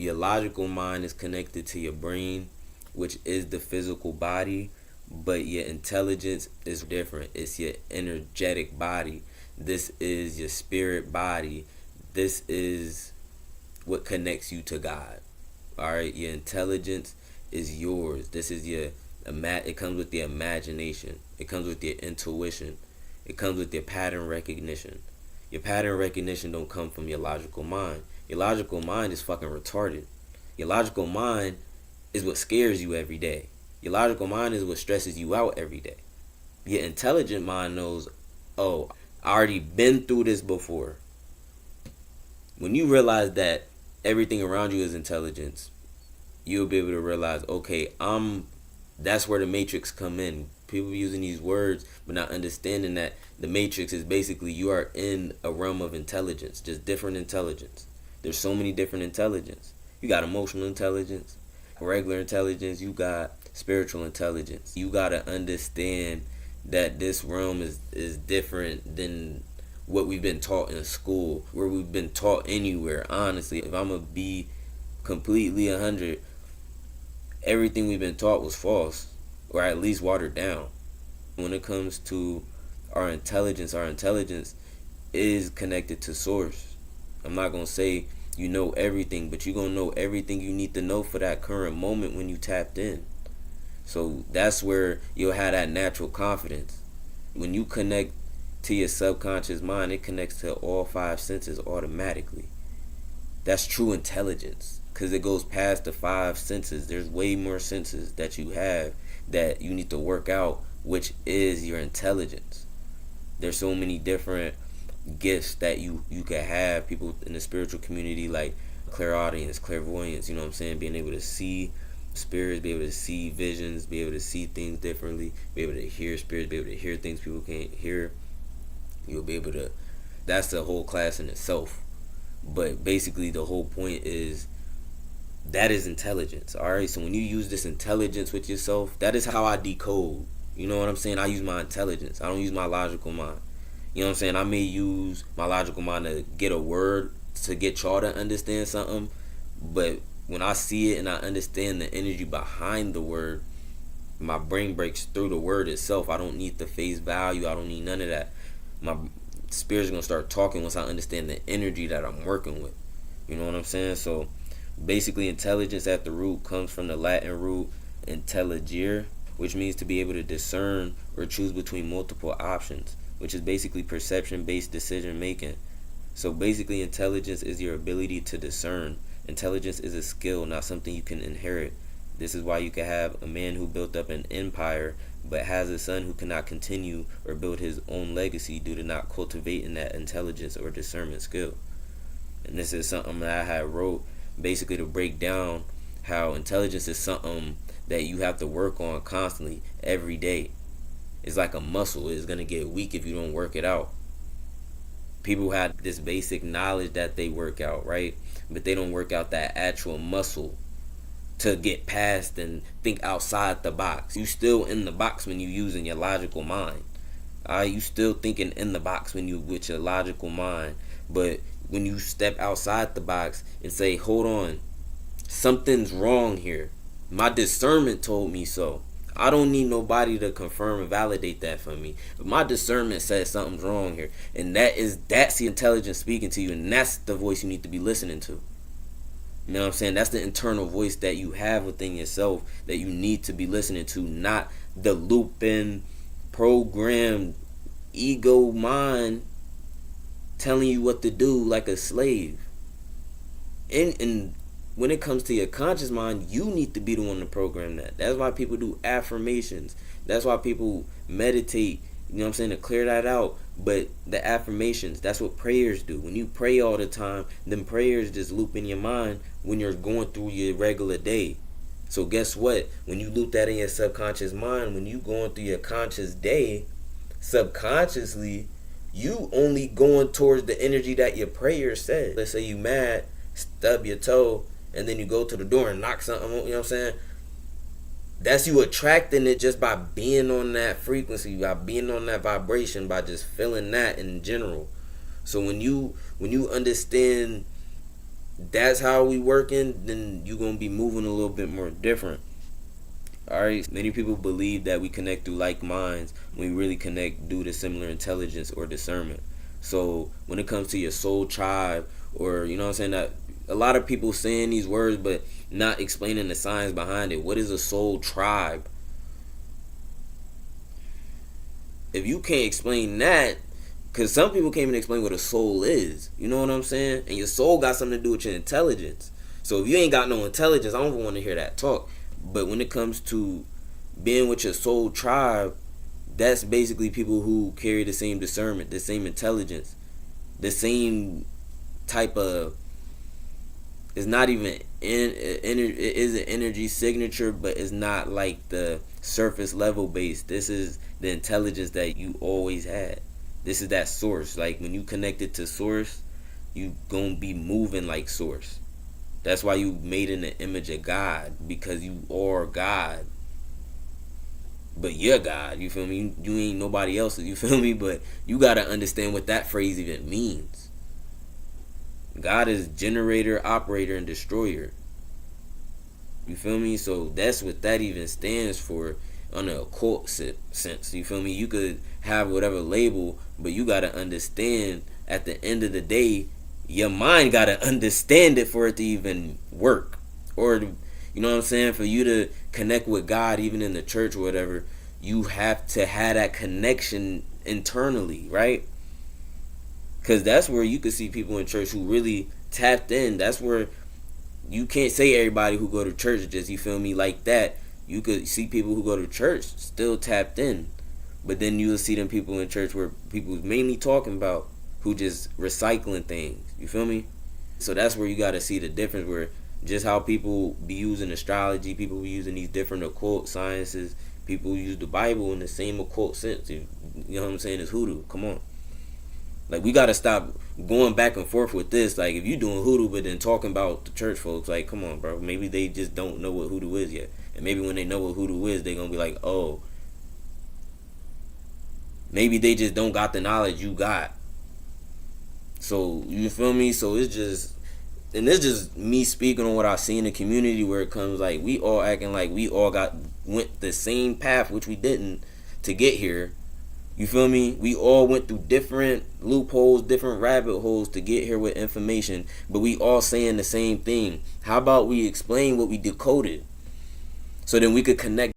Your logical mind is connected to your brain, which is the physical body, but your intelligence is different. It's your energetic body. This is your spirit body. This is what connects you to God. All right, your intelligence is yours. This is your it comes with the imagination. It comes with your intuition. It comes with your pattern recognition. Your pattern recognition don't come from your logical mind. Your logical mind is fucking retarded. Your logical mind is what scares you every day. Your logical mind is what stresses you out every day. Your intelligent mind knows, oh, I already been through this before. When you realize that everything around you is intelligence, you'll be able to realize, okay, that's where the matrix come in. People using these words but not understanding that the matrix is basically you are in a realm of intelligence, just different intelligence. There's so many different intelligence. You got emotional intelligence, regular intelligence, you got spiritual intelligence. You got to understand that this realm is different than what we've been taught in school, where we've been taught anywhere. Honestly, if I'm going to be completely 100, everything we've been taught was false, or at least watered down. When it comes to our intelligence is connected to source. I'm not going to say you know everything, but you're going to know everything you need to know for that current moment when you tapped in. So that's where you'll have that natural confidence. When you connect to your subconscious mind, it connects to all 5 senses automatically. That's true intelligence, because it goes past the 5 senses. There's way more senses that you have that you need to work out, which is your intelligence. There's so many different gifts that you can have. People in the spiritual community like clairaudience, clairvoyance, you know what I'm saying, being able to see spirits, be able to see visions, be able to see things differently, be able to hear spirits, be able to hear things people can't hear. You'll be able to, that's the whole class in itself. But basically the whole point is that is intelligence. Alright, so when you use this intelligence with yourself, that is how I decode. You know what I'm saying? I use my intelligence. I don't use my logical mind. You know what I'm saying? I may use my logical mind to get a word to get y'all to understand something, but when I see it and I understand the energy behind the word, my brain breaks through the word itself. I don't need the face value. I don't need none of that. My spirit's going to start talking once I understand the energy that I'm working with. You know what I'm saying? So basically intelligence at the root comes from the Latin root intelligere, which means to be able to discern or choose between multiple options, which is basically perception-based decision making. So basically intelligence is your ability to discern. Intelligence is a skill, not something you can inherit. This is why you can have a man who built up an empire but has a son who cannot continue or build his own legacy due to not cultivating that intelligence or discernment skill. And this is something that I had wrote basically to break down how intelligence is something that you have to work on constantly every day. It's like a muscle. It's going to get weak if you don't work it out. People have this basic knowledge that they work out, right? But they don't work out that actual muscle to get past and think outside the box. You still in the box when you using your logical mind. You still thinking in the box when you with your logical mind. But when you step outside the box and say, hold on, something's wrong here. My discernment told me so. I don't need nobody to confirm and validate that for me. But my discernment says something's wrong here. And that's the intelligence speaking to you. And that's the voice you need to be listening to. You know what I'm saying? That's the internal voice that you have within yourself that you need to be listening to, not the looping, programmed ego mind telling you what to do like a slave. And when it comes to your conscious mind, you need to be the one to program that. That's why people do affirmations. That's why people meditate, you know what I'm saying, to clear that out. But the affirmations, that's what prayers do. When you pray all the time, then prayers just loop in your mind when you're going through your regular day. So guess what? When you loop that in your subconscious mind, when you going through your conscious day, subconsciously, you only going towards the energy that your prayer said. Let's say you mad, stub your toe, and then you go to the door and knock something, you know what I'm saying? That's you attracting it just by being on that frequency, by being on that vibration, by just feeling that in general. So when you understand that's how we working, then you gonna be moving a little bit more different. Alright, many people believe that we connect through like minds when we really connect due to similar intelligence or discernment. So when it comes to your soul tribe, or you know what I'm saying, that a lot of people saying these words but not explaining the science behind it. What is a soul tribe? If you can't explain that, because some people can't even explain what a soul is, you know what I'm saying? And your soul got something to do with your intelligence. So if you ain't got no intelligence, I don't want to hear that talk. But when it comes to being with your soul tribe, that's basically people who carry the same discernment, the same intelligence, the same type of, it's not even it is an energy signature, but it's not like the surface level base. This is the intelligence that you always had. This is that source. Like when you connect it to source, you gonna be moving like source. That's why you made in the image of God, because you are God. But you're God, you feel me? You ain't nobody else, you feel me? But you gotta understand what that phrase even means. God is generator, operator, and destroyer. You feel me? So that's what that even stands for on the occult sense. You feel me? You could have whatever label, but you gotta understand at the end of the day, your mind gotta understand it for it to even work. Or, you know what I'm saying? For you to connect with God, even in the church or whatever, you have to have that connection internally, right? Because that's where you could see people in church who really tapped in. That's where you can't say everybody who go to church just, you feel me, like that. You could see people who go to church still tapped in. But then you'll see them people in church where people mainly talking about who just recycling things. You feel me? So that's where you got to see the difference, where just how people be using astrology, people be using these different occult sciences, people use the Bible in the same occult sense. You know what I'm saying? It's hoodoo. Come on. Like, we got to stop going back and forth with this. Like, if you doing hoodoo but then talking about the church folks, like, come on, bro. Maybe they just don't know what hoodoo is yet. And maybe when they know what hoodoo is, they going to be like, oh, maybe they just don't got the knowledge you got. So, you feel me? So, it's just, and it's just me speaking on what I see in the community, where it comes like we all acting like we all went the same path, which we didn't, to get here. You feel me? We all went through different loopholes, different rabbit holes to get here with information, but we all saying the same thing. How about we explain what we decoded, so then we could connect